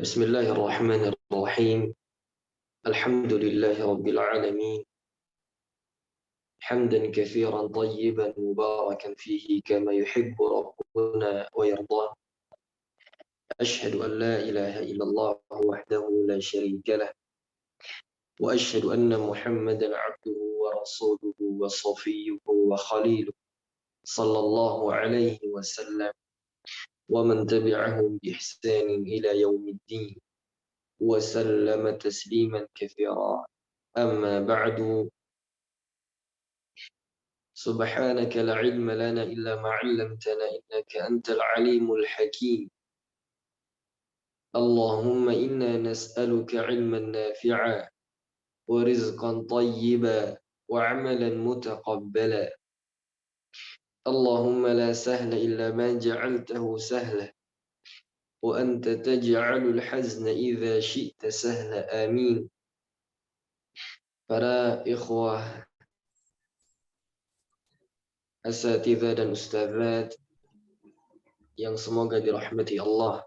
بسم الله الرحمن الرحيم. الحمد لله رب العالمين، حمدا كثيرا طيبا مباركا فيه كما يحب ربنا ويرضاه. أشهد أن لا إله إلا الله وحده لا شريك له، وأشهد أن محمدا عبده ورسوله وصفيه وخليله، صلى الله عليه وسلم ومن تبعهم بإحسان إلى يوم الدين، وسلم تسليما كثيرا. أما بعد، سبحانك لا علم لنا إلا ما علمتنا إنك أنت العليم الحكيم. اللهم إنا نسألك علما نافعا ورزقا طيبا وعملا متقبلا. اللهم لا سهل إلا ما جعلته سهلا، وأنت تجعل الحزن إذا شئت سهلا. آمين. Para ikhwah, asatidzah dan ustadzat yang semoga dirahmati Allah.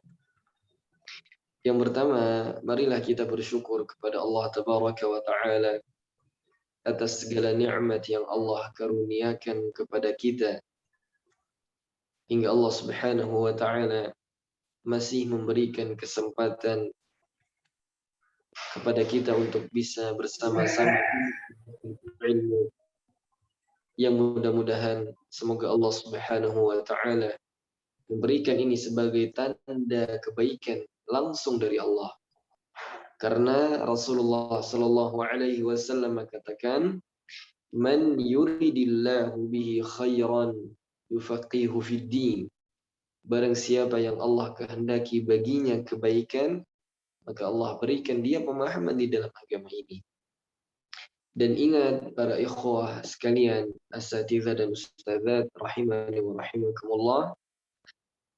Yang pertama, marilah kita bersyukur kepada Allah Tabaraka wa Ta'ala atas segala nikmat yang Allah karuniakan kepada kita, hingga Allah Subhanahu wa Ta'ala masih memberikan kesempatan kepada kita untuk bisa bersama-sama ilmu, yang mudah-mudahan semoga Allah Subhanahu wa Ta'ala memberikan ini sebagai tanda kebaikan langsung dari Allah. Karena Rasulullah Sallallahu Alaihi Wasallam katakan, "Man yuridillahu bihi khairan yufaqihu fid din." Barang siapa yang Allah kehendaki baginya kebaikan, maka Allah berikan dia pemahaman di dalam agama ini. Dan ingat para ikhwah sekalian, asatidzah dan ustadzat rahimani wa rahimakumullah,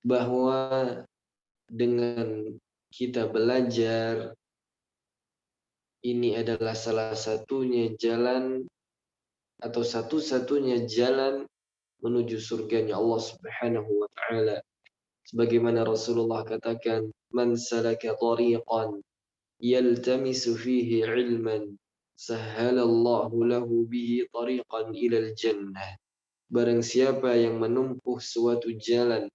bahwa dengan kita belajar, ini adalah salah satunya jalan atau satu-satunya jalan menuju surganya Allah Subhanahu wa Ta'ala. Sebagaimana Rasulullah katakan, "Man salaka tariqan yaltamisu fihi ilman, sahhalallahu lahu bihi tariqan ilal jannah." Barang siapa yang menempuh suatu jalan,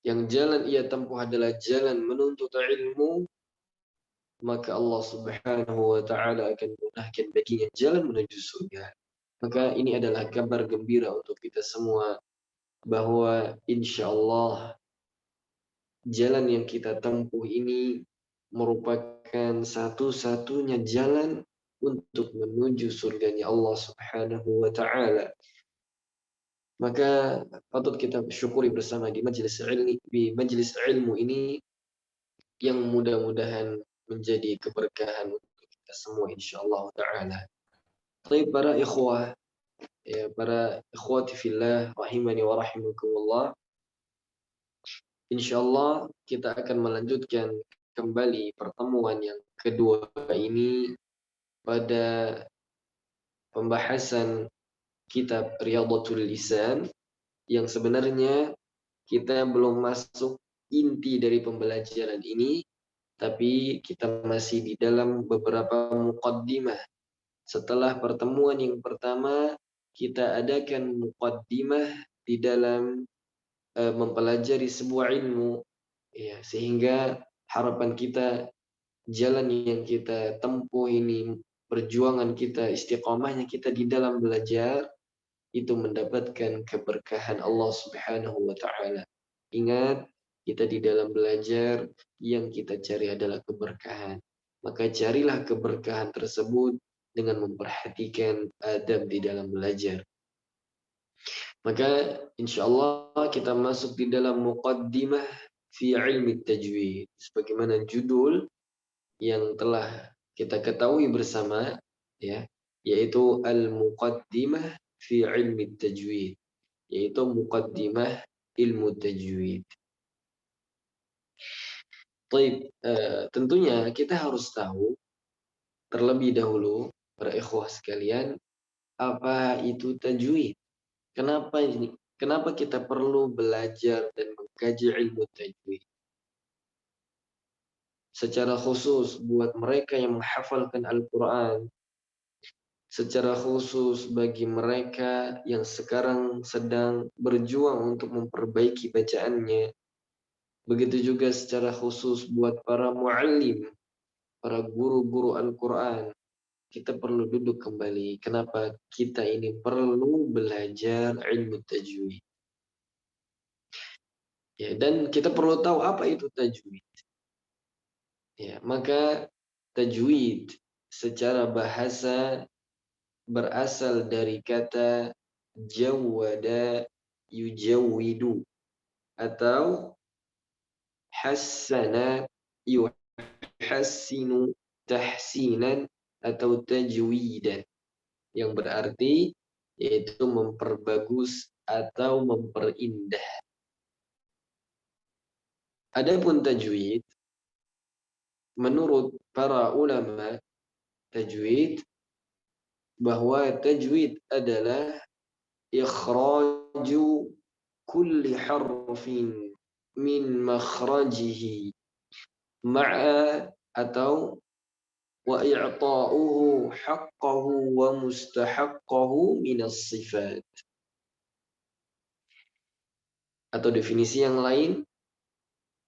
yang jalan ia tempuh adalah jalan menuntut ilmu, maka Allah Subhanahu wa Ta'ala akan memudahkan baginya jalan menuju surga. Maka ini adalah kabar gembira untuk kita semua, bahwa insya Allah jalan yang kita tempuh ini merupakan satu-satunya jalan untuk menuju surganya Allah Subhanahu wa Ta'ala. Maka patut kita syukuri bersama di majelis ilmu ini, yang mudah-mudahan menjadi keberkahan untuk kita semua insyaallah ta'ala. Baik para ikhwah, ya, para ikhwati fillah rahimani wa rahimakumullah. Insyaallah kita akan melanjutkan kembali pertemuan yang kedua ini pada pembahasan kitab Riyadhatul Lisan, yang sebenarnya kita belum masuk inti dari pembelajaran ini, tapi kita masih di dalam beberapa muqaddimah. Setelah pertemuan yang pertama, kita adakan muqaddimah di dalam mempelajari sebuah ilmu, ya, sehingga harapan kita, jalan yang kita tempuh ini, perjuangan kita, istiqamahnya kita di dalam belajar, itu mendapatkan keberkahan Allah Subhanahu wa Ta'ala. Ingat, kita di dalam belajar, yang kita cari adalah keberkahan. Maka carilah keberkahan tersebut dengan memperhatikan adab di dalam belajar. Maka insya Allah kita masuk di dalam muqaddimah fi ilmi tajwid, sebagaimana judul yang telah kita ketahui bersama, ya, yaitu al-muqaddimah fi ilmi tajwid, yaitu muqaddimah ilmu tajwid. Baik, tentunya kita harus tahu terlebih dahulu para ikhwah sekalian, apa itu tajwid? Kenapa kita perlu belajar dan mengkaji ilmu tajwid? secara khusus buat mereka yang menghafalkan Al-Quran, secara khusus bagi mereka yang sekarang sedang berjuang untuk memperbaiki bacaannya. Begitu juga secara khusus buat para muallim, para guru-guru Al-Quran. Kita perlu duduk kembali. Kenapa kita ini perlu belajar ilmu tajwid? Ya, dan kita perlu tahu apa itu tajwid. Ya, maka tajwid secara bahasa berasal dari kata jawwada yujawwidu atau hassana yuhassinu tahsinan atau tajwidan, yang berarti yaitu memperbagus atau memperindah. Adapun tajwid, menurut para ulama tajwid, bahwa tajwid adalah ikhraju kulli harfin min makhrajihi ma'a atau wa i'ta'uhu haqqahu wa mustahaqqahu minas sifat. Atau definisi yang lain,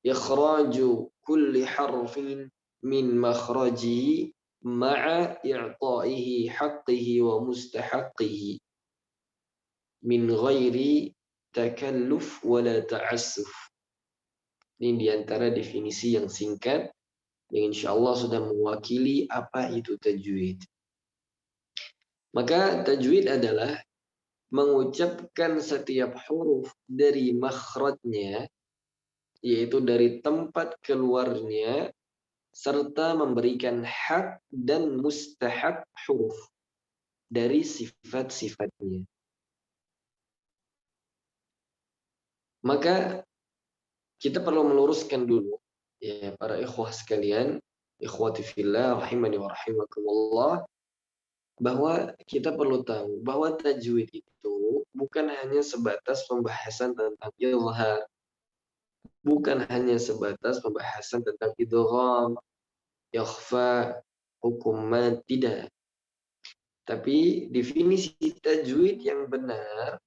ikhraju kulli harfin min makhrajihi ma'a i'ta'ihi haqqihi wa mustahaqqihi min ghairi takalluf wala ta'assuf. Ini diantara definisi yang singkat yang insya Allah sudah mewakili apa itu tajwid. Maka tajwid adalah mengucapkan setiap huruf dari makhrajnya, yaitu dari tempat keluarnya, serta memberikan hak dan mustahak huruf dari sifat-sifatnya. Maka kita perlu meluruskan dulu, ya para ikhwah sekalian, ikhwati fillah rahimani wa rahimakumullah, bahwa kita perlu tahu bahwa tajwid itu bukan hanya sebatas pembahasan tentang izhar, bukan hanya sebatas pembahasan tentang idgham, ikhfa, hukuman, tidak. Tapi definisi tajwid yang benar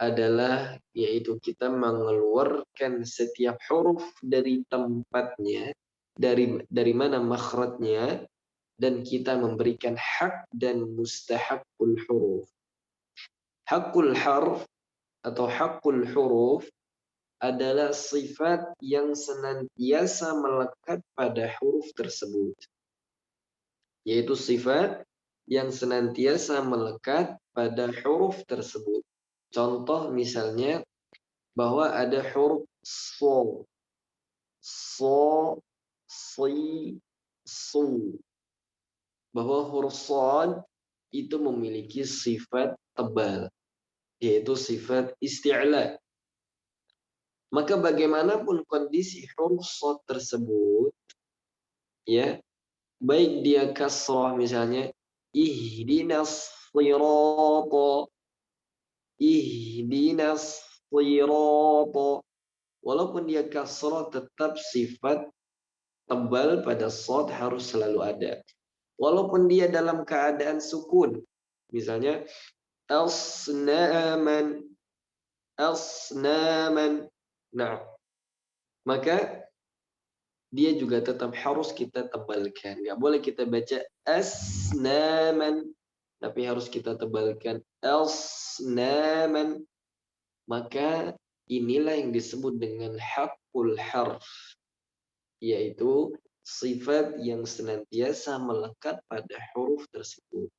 adalah yaitu kita mengeluarkan setiap huruf dari tempatnya, dari mana makhrajnya, dan kita memberikan hak dan mustahakul huruf. Hakul harf atau hakul huruf adalah sifat yang senantiasa melekat pada huruf tersebut. Yaitu sifat yang senantiasa melekat pada huruf tersebut. Contoh misalnya bahwa ada huruf so, si, su. Bahwa huruf shad itu memiliki sifat tebal, yaitu sifat isti'la. Maka bagaimanapun kondisi huruf shad tersebut, ya, baik dia kasrah misalnya, ihdinas sirata, ihdinas sirata. Walaupun dia kasrah, tetap sifat tebal pada shad harus selalu ada. Walaupun dia dalam keadaan sukun, misalnya asnaman, asnaman. Nah, maka dia juga tetap harus kita tebalkan. Nggak boleh kita baca asnaman, tapi harus kita tebalkan asnaman. Maka inilah yang disebut dengan hakul harf, yaitu sifat yang senantiasa melekat pada huruf tersebut.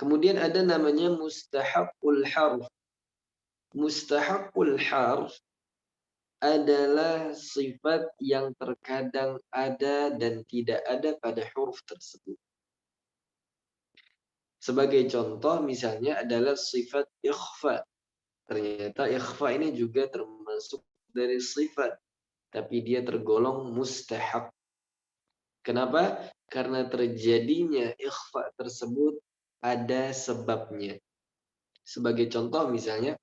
Kemudian ada namanya mustahakul harf. Mustahakul harf adalah sifat yang terkadang ada dan tidak ada pada huruf tersebut. Sebagai contoh misalnya adalah sifat ikhfa. Ternyata ikhfa ini juga termasuk dari sifat, tapi dia tergolong mustahak. Kenapa? Karena terjadinya ikhfa tersebut ada sebabnya. Sebagai contoh misalnya,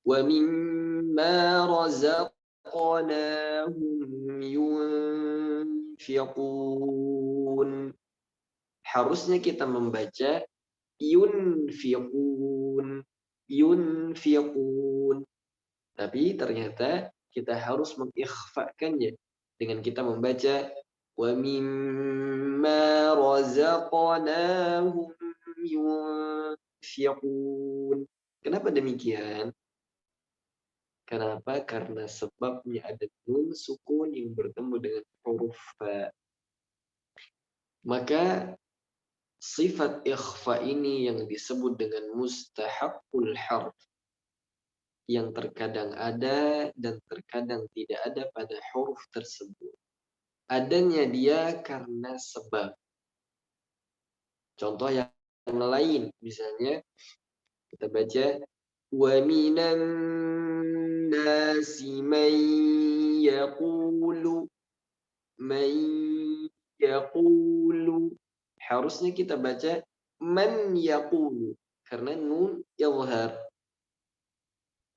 wa mimma razaqnahum yunfiqun. Harusnya kita membaca yunfiqun, yunfiqun. Tapi ternyata kita harus mengikhfakannya dengan kita membaca wa mimma razaqnahum yunfiqun. Kenapa demikian? Kenapa? Karena sebabnya ada nun sukun yang bertemu dengan huruf fa. Maka sifat ikhfa ini yang disebut dengan mustahaqqul harf, yang terkadang ada dan terkadang tidak ada pada huruf tersebut. Adanya dia karena sebab. Contoh yang lain, misalnya kita baca wa minan nasi man yaqulu. Harusnya kita baca man yaqulu karena nun izhar.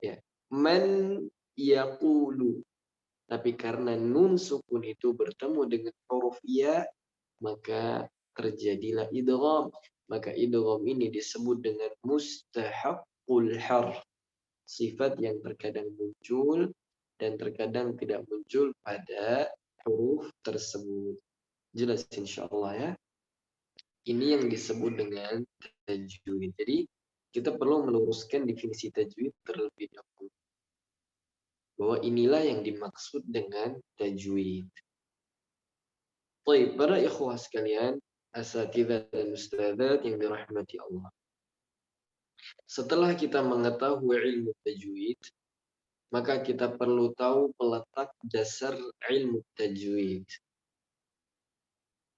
Ya, man yaqulu. Tapi karena nun sukun itu bertemu dengan huruf ya, maka terjadilah idgham. Maka idgham ini disebut dengan mustahaqqul harf. Sifat yang terkadang muncul dan terkadang tidak muncul pada huruf tersebut. Jelas insyaallah ya. Ini yang disebut dengan tajwid. Jadi kita perlu meluruskan definisi tajwid terlebih dahulu. Bahwa inilah yang dimaksud dengan tajwid. Baik, para ikhwah sekalian, asatidzah dan ustadzat yang dirahmati Allah. Setelah kita mengetahui ilmu tajwid, maka kita perlu tahu peletak dasar ilmu tajwid.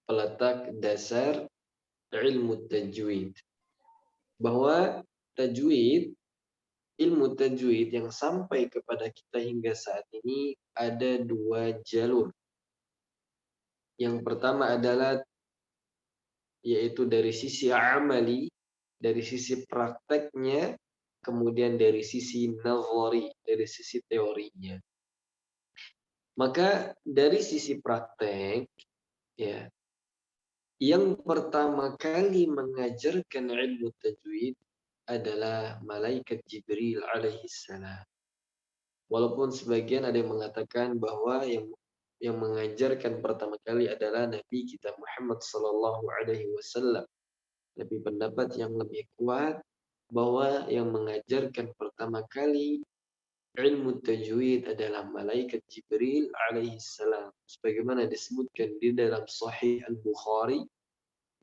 Peletak dasar ilmu tajwid. Bahwa tajwid, ilmu tajwid yang sampai kepada kita hingga saat ini ada dua jalur. Yang pertama adalah yaitu dari sisi amali, dari sisi prakteknya, kemudian dari sisi nazari, dari sisi teorinya. Maka dari sisi praktek, ya, yang pertama kali mengajarkan ilmu tajwid adalah malaikat Jibril alaihissalam. Walaupun sebagian ada yang mengatakan bahwa yang mengajarkan pertama kali adalah Nabi kita Muhammad sallallahu alaihi wasallam. Tapi pendapat yang lebih kuat bahwa yang mengajarkan pertama kali ilmu tajwid adalah malaikat Jibril alaihissalam. Sebagaimana disebutkan di dalam Sahih Al-Bukhari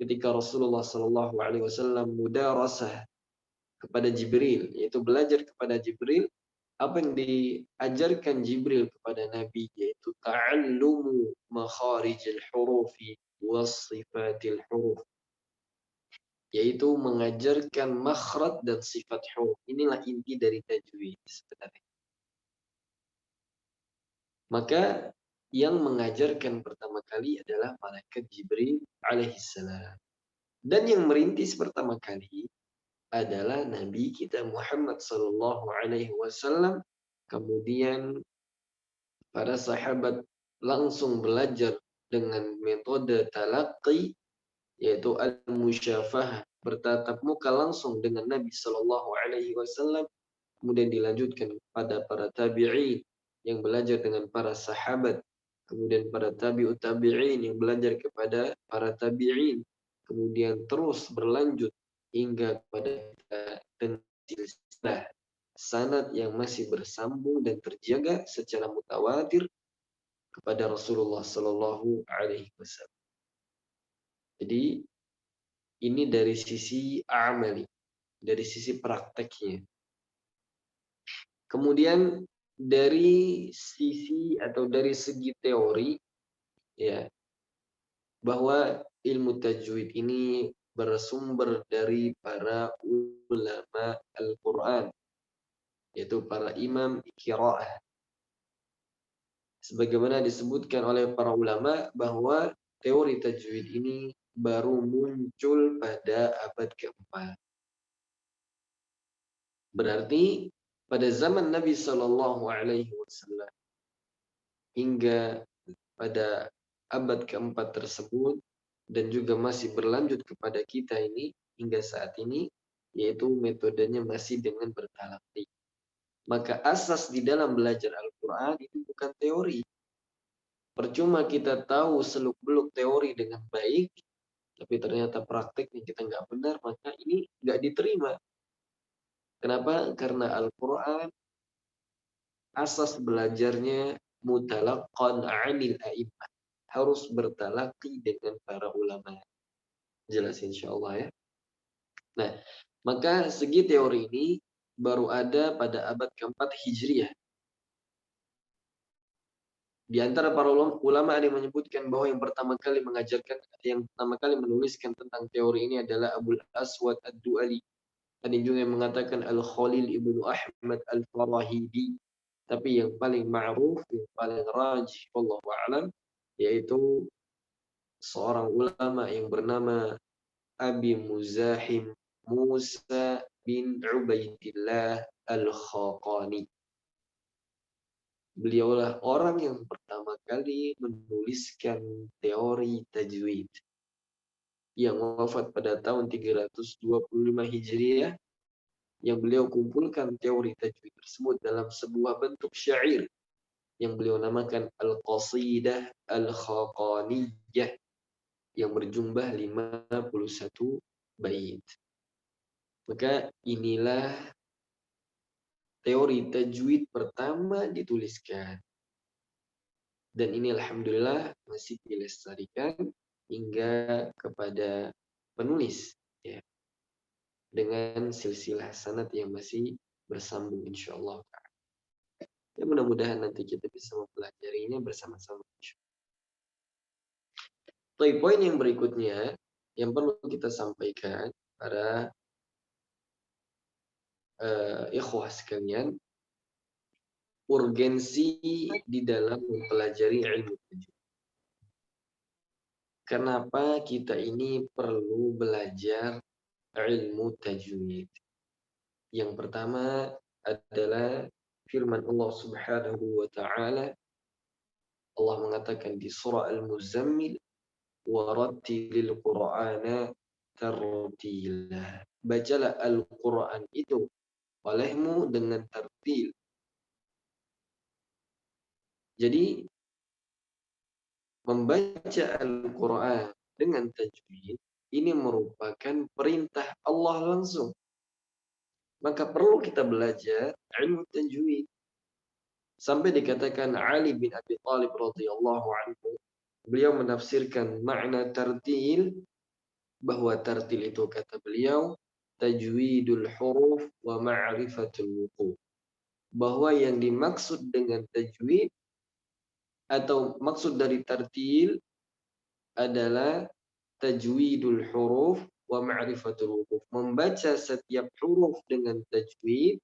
ketika Rasulullah sallallahu alaihi wasallam mudarasah kepada Jibril, yaitu belajar kepada Jibril, apa yang diajarkan Jibril kepada Nabi yaitu ta'allumu makharijil hurufi was sifatil huruf, yaitu mengajarkan makhraj dan sifat huruf. Inilah inti dari tajwid sebenarnya. Maka yang mengajarkan pertama kali adalah malaikat Jibril alaihissalam. Dan yang merintis pertama kali adalah Nabi kita Muhammad sallallahu alaihi wasallam. Kemudian para sahabat langsung belajar dengan metode talaqi, yaitu al-musyafahah, bertatap muka langsung dengan Nabi sallallahu alaihi wasallam. Kemudian dilanjutkan pada para tabi'in yang belajar dengan para sahabat. Kemudian para tabi'ut tabi'in yang belajar kepada para tabi'in. Kemudian terus berlanjut hingga pada dan silsilah sanad yang masih bersambung dan terjaga secara mutawatir kepada Rasulullah sallallahu alaihi wasallam. Jadi ini dari sisi amali, dari sisi prakteknya. Kemudian dari sisi atau dari segi teori, ya, bahwa ilmu tajwid ini bersumber dari para ulama Al-Quran, yaitu para imam qiraah. Sebagaimana disebutkan oleh para ulama bahwa teori tajwid ini baru muncul pada abad keempat. Berarti pada zaman Nabi Shallallahu Alaihi Wasallam hingga pada abad keempat tersebut dan juga masih berlanjut kepada kita ini hingga saat ini, yaitu metodenya masih dengan bertalaqi. Maka asas di dalam belajar Al-Quran itu bukan teori. Percuma kita tahu seluk-beluk teori dengan baik, tapi ternyata prakteknya kita nggak benar, maka ini nggak diterima. Kenapa? Karena Al-Quran asas belajarnya mutalaqqan 'anil a'immah. Harus bertalaqi dengan para ulama. Jelas insyaallah ya. Nah, maka segi teori ini baru ada pada abad keempat Hijriah. Di antara para ulama ada yang menyebutkan bahwa yang pertama kali menuliskan tentang teori ini adalah Abul Aswad Ad-Du'ali. Ada juga yang mengatakan Al-Khalil Ibnu Ahmad Al-Farahidi. Tapi yang paling ma'ruf, yang paling rajih, wallahu a'lam, yaitu seorang ulama yang bernama Abi Muzahim Musa bin Ubaidillah Al-Khaqani. Beliaulah orang yang pertama kali menuliskan teori tajwid yang wafat pada tahun 325 Hijriah, yang beliau kumpulkan teori tajwid tersebut dalam sebuah bentuk syair yang beliau namakan Al-Qasidah Al-Khaqaniyah yang berjumlah 51 bait. Maka inilah teori tajwid pertama dituliskan. Dan ini alhamdulillah masih dilestarikan hingga kepada penulis ya, dengan silsilah sanad yang masih bersambung insyaallah. Ya, mudah-mudahan nanti kita bisa mempelajarinya bersama-sama. Poin yang berikutnya yang perlu kita sampaikan para ikhwah sekalian, urgensi di dalam mempelajari ilmu tajwid. Kenapa kita ini perlu belajar ilmu tajwid? Yang pertama adalah firman Allah Subhanahu wa taala. Allah mengatakan di surah Al-Muzammil, "Wa rattilil Qur'ana tartila." Bacalah Al-Qur'an itu olehmu dengan tartil. Jadi membaca Al-Quran dengan tajwid ini merupakan perintah Allah langsung. Maka perlu kita belajar ilmu tajwid. Sampai dikatakan Ali bin Abi Thalib radhiyallahu anhu, beliau menafsirkan makna tartil, bahwa tartil itu kata beliau tajwidul huruf wa ma'rifatul wuquf. Bahwa yang dimaksud dengan tajwid atau maksud dari tartil adalah tajwidul huruf wa ma'rifatul wuquf. Membaca setiap huruf dengan tajwid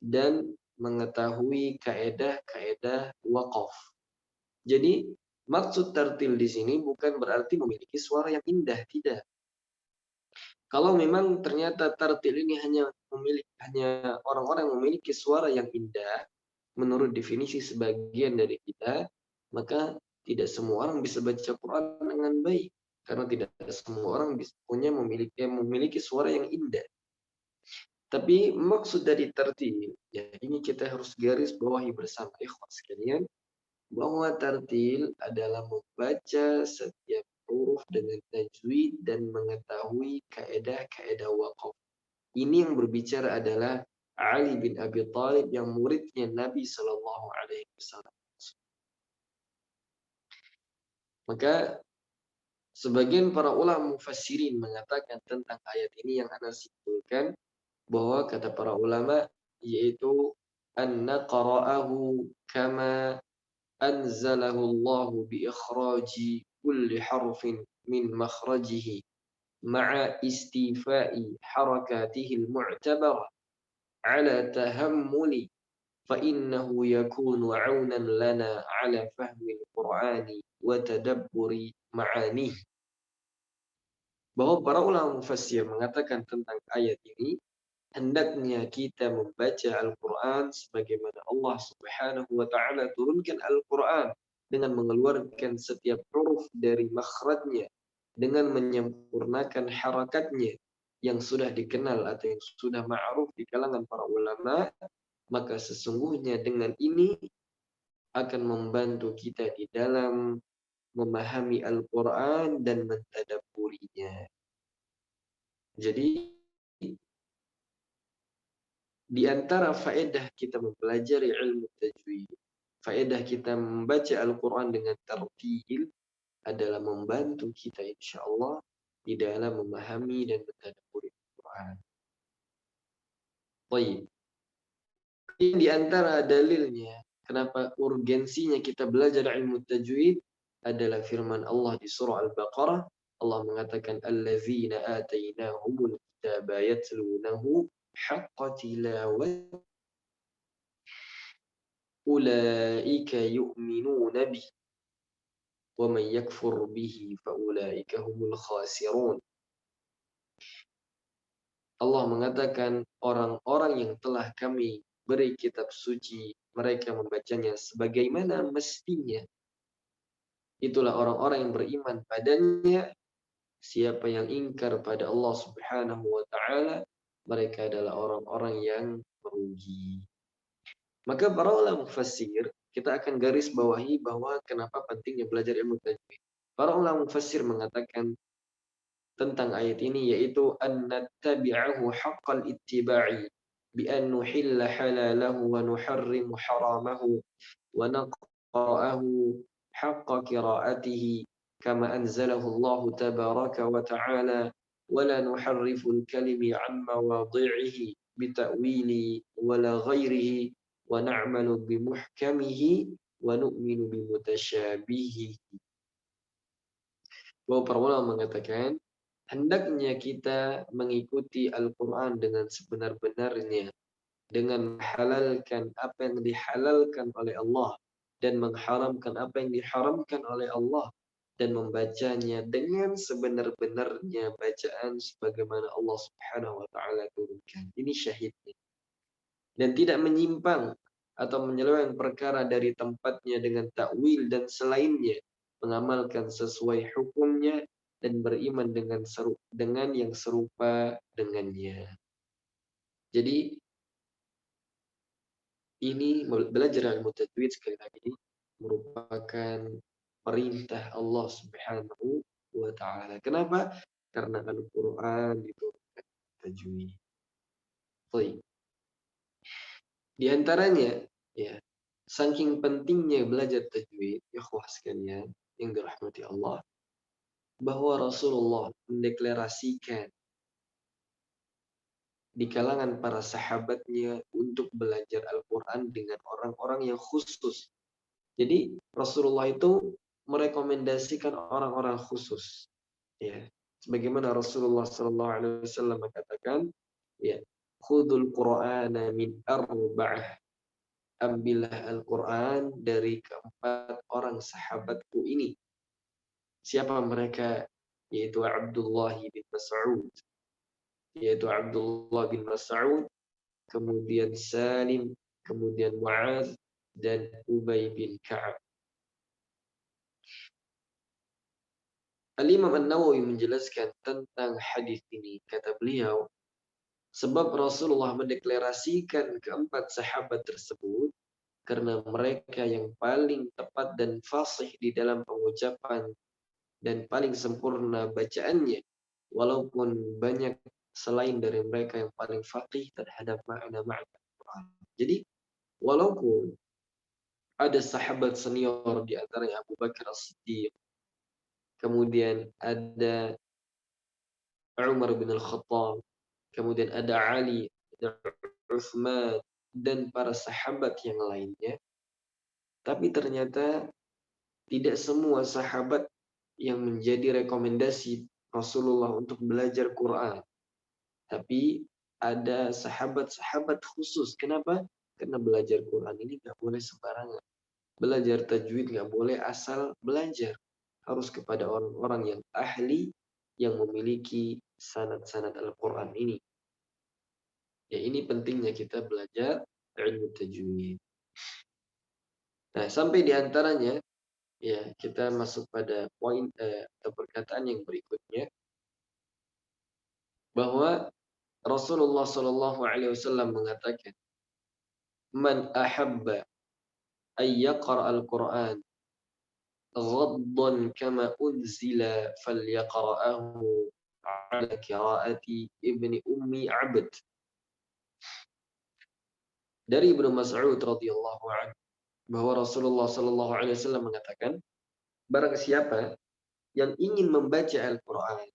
dan mengetahui kaedah-kaedah waqaf. Jadi maksud tartil di sini bukan berarti memiliki suara yang indah, tidak. Kalau memang ternyata tartil ini hanya orang-orang yang memiliki suara yang indah, menurut definisi sebagian dari kita, maka tidak semua orang bisa baca Quran dengan baik. Karena tidak semua orang memiliki suara yang indah. Tapi maksud dari tartil, ya ini kita harus garis bawahi bersama ikhwan sekalian, bahwa tartil adalah membaca setiap huruf dengan tajwid dan mengetahui kaedah-kaedah waqaf. Ini yang berbicara adalah Ali bin Abi Thalib yang muridnya Nabi Shallallahu Alaihi Wasallam. Maka sebagian para ulama mufassirin mengatakan tentang ayat ini yang ana simpulkan, bahwa kata para ulama yaitu anna qara'ahu kama anzalahu Allah bi ikhraji kulli harfin min makhrajihi ma'a istifa'i harakatihi al-mu'tabarah ala tahammuli fa innahu yakunu 'aunan lana 'ala fahmi al-Qur'ani wa tadabburi ma'ani. Bahwa para ulama mufassir mengatakan tentang ayat ini, hendaknya kita membaca Al-Quran sebagaimana Allah Subhanahu wa taala turunkan Al-Quran dengan mengeluarkan setiap huruf huruf dari makhrajnya dengan menyempurnakan harakatnya yang sudah dikenal atau yang sudah ma'ruf di kalangan para ulama, maka sesungguhnya dengan ini akan membantu kita di dalam memahami Al-Quran dan mentadabburinya. Jadi di antara faedah kita mempelajari ilmu tajwid, faedah kita membaca Al-Quran dengan tartil adalah membantu kita insya Allah di dalam memahami dan mentadabburi Al-Quran. Baik. Di antara dalilnya kenapa urgensinya kita belajar ilmu tajwid adalah firman Allah di surah Al-Baqarah. Allah mengatakan allazina atainahumul kitaba yatlunahu haqqa tilawati ulaika yu'minuna bih wa man yakfur bihi fa ulaika humul khasirun. Allah mengatakan orang-orang yang telah kami beri kitab suci, mereka membacanya sebagaimana mestinya. Itulah orang-orang yang beriman padanya. Siapa yang ingkar pada Allah Subhanahu wa taala, mereka adalah orang-orang yang merugi. Maka para ulama mufassir, kita akan garis bawahi bahwa kenapa pentingnya belajar ilmu tajwid. Para ulama mufassir mengatakan tentang ayat ini yaitu an nattabi'ahu haqqal ittiba'i bi an nuhilla halalahu wa nuharrimu haramahu wa naqra'ahu haqqa qira'atihi kama anzalahu Allah tabaraka wa ta'ala wa la nuharrifu al-kalimi an mawadhi'ihi bita'wili wa la ghairihi wa na'malu bimuhkamihi wa nu'minu bimutasyabihi. Bahwa para ulama mengatakan hendaknya kita mengikuti Al-Quran dengan sebenar-benarnya, dengan menghalalkan apa yang dihalalkan oleh Allah dan mengharamkan apa yang diharamkan oleh Allah dan membacanya dengan sebenar-benarnya bacaan sebagaimana Allah Subhanahu wa taala turunkan. Ini syahidnya. Dan tidak menyimpang atau menyeleweng perkara dari tempatnya dengan takwil dan selainnya, mengamalkan sesuai hukumnya dan beriman dengan yang serupa dengannya. Jadi ini belajar ilmu tajwid sekali lagi merupakan perintah Allah Subhanahu wa taala. Kenapa? Karena Al-Qur'an itu tajwid. Baik. Di antaranya ya, saking pentingnya belajar tajwid, ikhwah sekalian yang dirahmati Allah, bahwa Rasulullah mendeklarasikan di kalangan para sahabatnya untuk belajar Al-Quran dengan orang-orang yang khusus. Jadi Rasulullah itu merekomendasikan orang-orang khusus. Ya, sebagaimana Rasulullah SAW mengatakan, ya, khudul Qur'ana min arba'ah. Ambillah Al-Quran dari keempat orang sahabatku ini. Siapa mereka? Yaitu Abdullah bin Mas'ud. Kemudian Salim, kemudian Mu'adz, dan Ubay bin Ka'ab. Al-Imam An-Nawawi menjelaskan tentang hadis ini. Kata beliau, sebab Rasulullah mendeklarasikan keempat sahabat tersebut karena mereka yang paling tepat dan fasih di dalam pengucapan dan paling sempurna bacaannya, walaupun banyak selain dari mereka yang paling faqih terhadap makna-makna Al-Quran. Jadi, walaupun ada sahabat senior di antaranya Abu Bakar As-Siddiq, kemudian ada Umar bin Al-Khattab, kemudian ada Ali, ada Utsman, dan para sahabat yang lainnya, tapi ternyata tidak semua sahabat yang menjadi rekomendasi Rasulullah untuk belajar Quran. Tapi ada sahabat-sahabat khusus. Kenapa? Karena belajar Quran ini nggak boleh sembarangan. Belajar tajwid nggak boleh asal belajar. Harus kepada orang-orang yang ahli, yang memiliki sanad-sanad Al-Quran ini. Ya, ini pentingnya kita belajar ilmu tajwid. Nah, sampai di antaranya Ya, kita masuk pada poin atau perkataan yang berikutnya bahwa Rasulullah Shallallahu Alaihi Wasallam mengatakan, "Man ahabba ay yaqra al-Quran ghaddan kama unzila falyaqra'ahu ala qiraati ibni ummi abd." Dari Ibnu Mas'ud radhiyallahu anhu bahwa Rasulullah Shallallahu Alaihi Wasallam mengatakan, barang siapa yang ingin membaca Al-Quran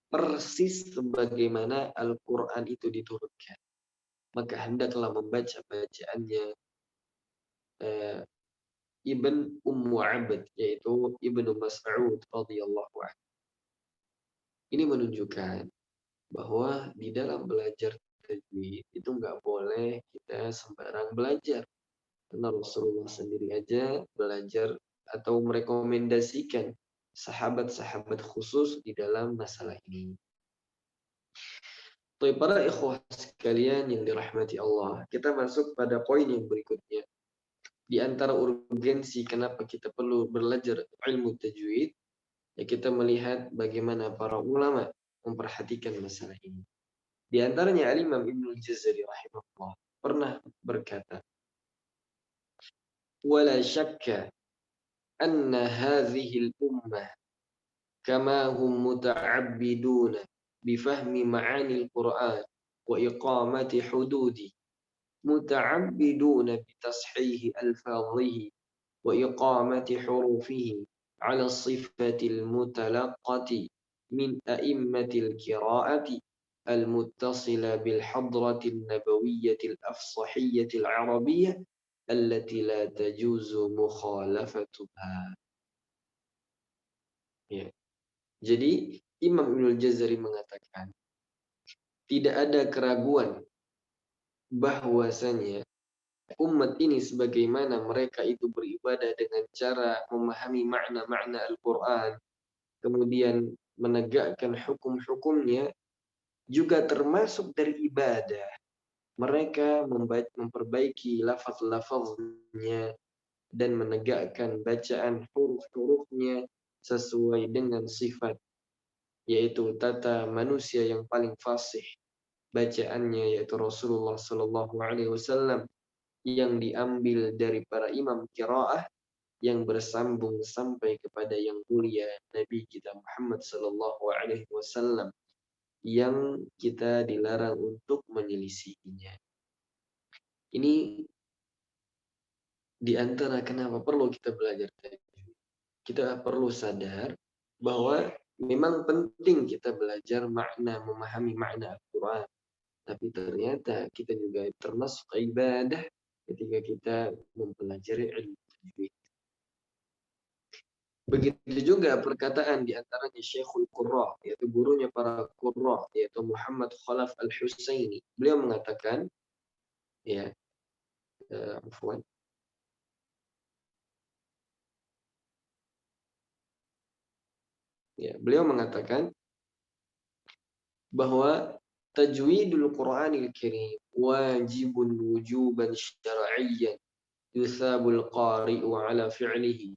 persis sebagaimana Al-Quran itu diturunkan, maka hendaklah membaca bacaannya eh, Ibn Ummu Abd, yaitu Ibnu Mas'ud radhiyallahu anhu. Ini menunjukkan bahwa di dalam belajar tajwid itu nggak boleh kita sembarang belajar. Karena Rasulullah sendiri aja belajar atau merekomendasikan sahabat-sahabat khusus di dalam masalah ini. Tapi para ikhwah sekalian yang dirahmati Allah, kita masuk pada poin yang berikutnya. Di antara urgensi kenapa kita perlu belajar ilmu tajwid, ya kita melihat bagaimana para ulama memperhatikan masalah ini. Di antaranya Al-Imam Ibnu Jazari rahimahullah pernah berkata, "Wala syakka anna hadhihi al-ummah kama hum muta'abbiduna bifahmi ma'ani al-Qur'an wa iqamati hududi متعبدون بتصحيح ألفاظه وإقامة حروفه على الصفة المتلقة من أئمة القراءة المتصلة بالحضرة النبوية الأفصحية العربية التي لا تجوز مخالفتها." Ya. Jadi Imam Ibnul Jazari mengatakan tidak ada keraguan bahwasanya umat ini sebagaimana mereka itu beribadah dengan cara memahami makna-makna Al-Quran, kemudian menegakkan hukum-hukumnya, juga termasuk dari ibadah. Mereka memperbaiki lafaz-lafaznya dan menegakkan bacaan huruf-hurufnya sesuai dengan sifat, yaitu tata manusia yang paling fasih bacaannya, yaitu Rasulullah Sallallahu Alaihi Wasallam, yang diambil dari para imam qiraah yang bersambung sampai kepada yang mulia Nabi kita Muhammad Sallallahu Alaihi Wasallam, yang kita dilarang untuk menyelisihinya. Ini di antara kenapa perlu kita belajar tajwid. Kita perlu sadar bahwa memang penting kita belajar makna, memahami makna Al-Quran. Tapi ternyata kita juga termasuk ibadah ketika kita mempelajari ilmu tajwid. Begitu juga perkataan di antaranya Syekhul Qurra, yaitu gurunya para Qurra, yaitu Muhammad Khalaf Al-Husaini. Beliau mengatakan, ya, afwan, ya, beliau mengatakan bahwa tajwidul Qur'anil Karim wajibun wujuban syar'iyyan yusabul qari'u ala fi'lihi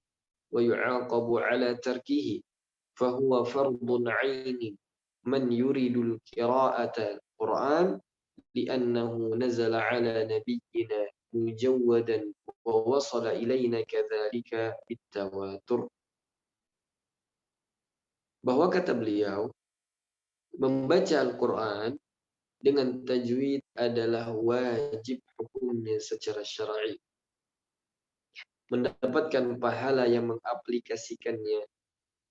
wa yu'aqabu ala tarkihi fahuwa fardun 'ainin man yuridul qira'ata al-Qur'an li'annahu nazala ala nabiyyina mujawwadan wa wasala ilaina kadzalika bitawatur. Bahwa kata beliau, membaca Al-Quran dengan tajwid adalah wajib hukumnya secara syar'i. Mendapatkan pahala yang mengaplikasikannya,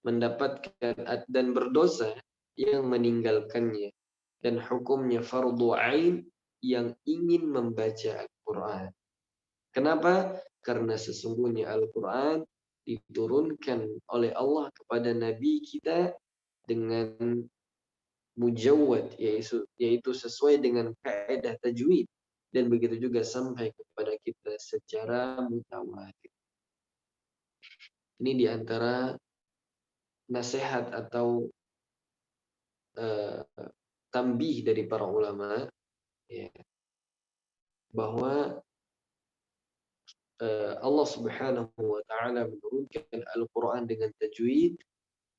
mendapatkan dan berdosa yang meninggalkannya, dan hukumnya fardu ain yang ingin membaca Al-Quran. Kenapa? Karena sesungguhnya Al-Quran diturunkan oleh Allah kepada Nabi kita dengan mujawwad, yaitu sesuai dengan kaidah tajwid, dan begitu juga sampai kepada kita secara mutawatir. Ini diantara nasihat atau tambih dari para ulama, ya, bahwa Allah Subhanahu wa taala menurunkan Al-Qur'an dengan tajwid,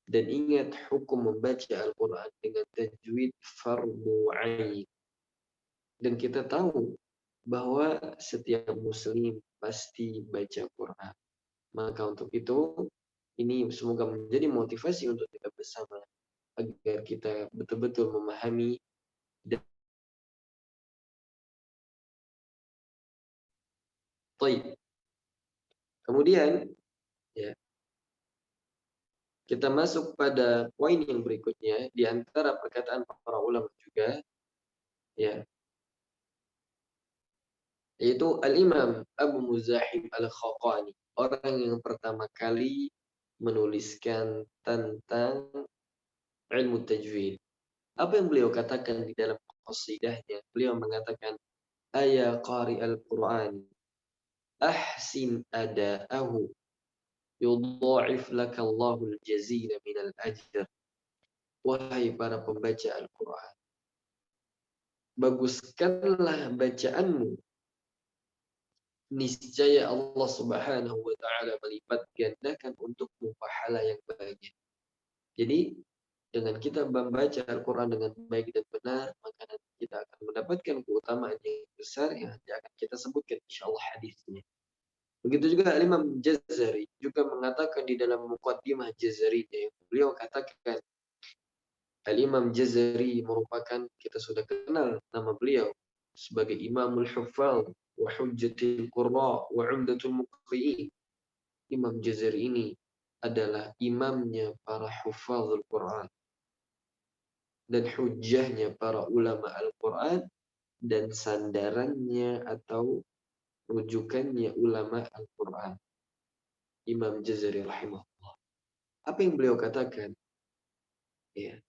dan ingat hukum membaca Al-Qur'an dengan tajwid fardu ain. Dan kita tahu bahwa setiap muslim pasti baca Quran. Maka untuk itu, ini semoga menjadi motivasi untuk kita bersama agar kita betul-betul memahami. Dan kemudian ya, kita masuk pada poin yang berikutnya di antara perkataan para ulama juga, ya, yaitu Al-Imam Abu Muzahim Al-Khaqani, orang yang pertama kali menuliskan tentang ilmu tajwid. Apa yang beliau katakan di dalam qasidahnya? Beliau mengatakan, "Aya qari al-Qur'an, ahsin ada'ahu, yudha'if laka Allahul jazila minal ajr." Wahai para pembaca Al-Quran, baguskanlah bacaanmu, niscaya Allah Subhanahu wa taala melipat gandakan untukmu pahala yang banyak. Jadi dengan kita membaca Al-Quran dengan baik dan benar, maka nanti kita akan mendapatkan keutamaan yang besar yang nanti akan kita sebutkan insyaallah hadisnya. Begitu juga Imam Jazari juga mengatakan di dalam Muqaddimah Jazarinya, beliau katakan, Al-Imam Jazari merupakan, kita sudah kenal nama beliau sebagai Imamul Huffaz wa Hujjatul Qurra wa Umdatul Muqri'in. Imam Jazari ini adalah imamnya para hufazul Quran dan hujjahnya para ulama Al-Quran dan sandarannya atau rujukannya ulama Al-Quran. Imam Jazari rahimahullah. Apa yang beliau katakan? Ya.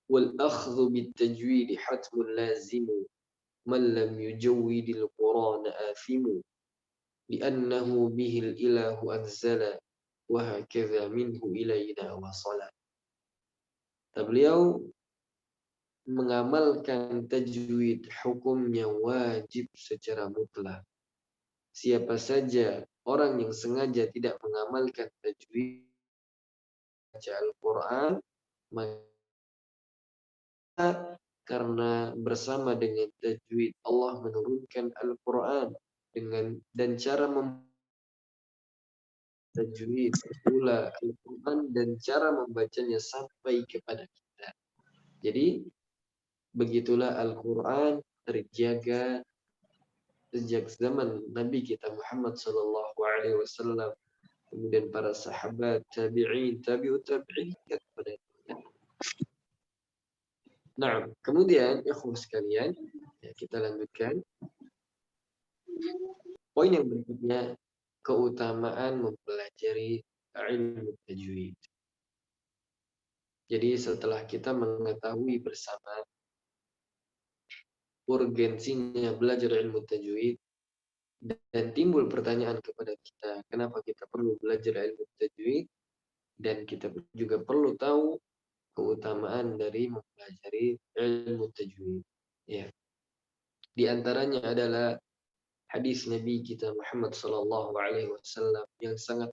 Wal akhdhu bit tajwid hatmun lazimu man lam yujawwidil Quran athimu li'annahu bihil ilahu anzala wa hakadha minhu ilayna wasala. Beliau mengamalkan tajwid hukumnya wajib secara mutlak. Siapa saja orang yang sengaja tidak mengamalkan tajwid baca Al-Quran, maka karena bersama dengan tajwid Allah menurunkan Al-Quran dan cara tajwid pula Al-Quran dan cara membacanya sampai kepada kita. Jadi begitulah Al-Quran terjaga sejak zaman Nabi kita Muhammad sallallahu alaihi wasallam, kemudian para sahabat, tabi'in, tabi'ut tabi'in kepada kita. Nah, kemudian ikhwan sekalian, ya, kita lanjutkan. Poin yang berikutnya, keutamaan mempelajari ilmu tajwid. Jadi setelah kita mengetahui bersama urgensinya belajar ilmu tajwid, dan timbul pertanyaan kepada kita, kenapa kita perlu belajar ilmu tajwid, dan kita juga perlu tahu keutamaan dari mempelajari ilmu tajwid. Ya. Di antaranya adalah hadis Nabi kita Muhammad sallallahu alaihi wasallam yang sangat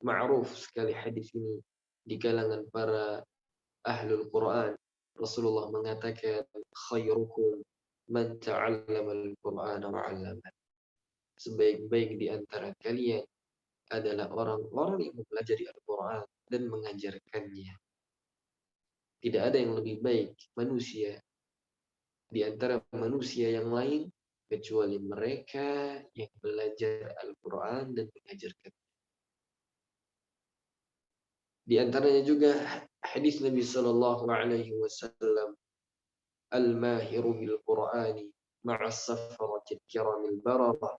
ma'ruf sekali hadis ini di kalangan para ahlul Quran. Rasulullah mengatakan, khairukum man ta'allama al-Qur'ana wa 'allama. Sebaik-baik di antara kalian adalah orang-orang yang mempelajari Al-Quran dan mengajarkannya. Tidak ada yang lebih baik manusia di antara manusia yang lain kecuali mereka yang belajar Al-Quran dan mengajarkan. Di antaranya juga hadis Nabi Sallallahu Alaihi Wasallam, al-mahiru bil Qur'ani ma'as safaratil kiramil bararah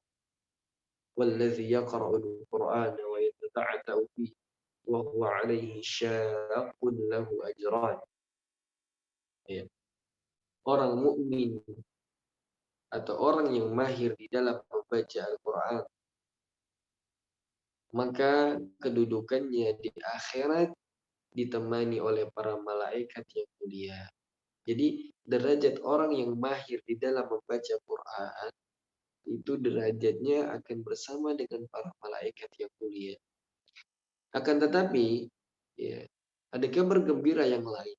والذي يقرأ القرآن ويتتعتع فيه وهو عليه شاق له أجران. Ya. Orang mukmin atau orang yang mahir di dalam membaca Al-Quran, maka kedudukannya di akhirat ditemani oleh para malaikat yang mulia. Jadi derajat orang yang mahir di dalam membaca Quran itu derajatnya akan bersama dengan para malaikat yang mulia. Akan tetapi, ya, ada kabar gembira yang lain.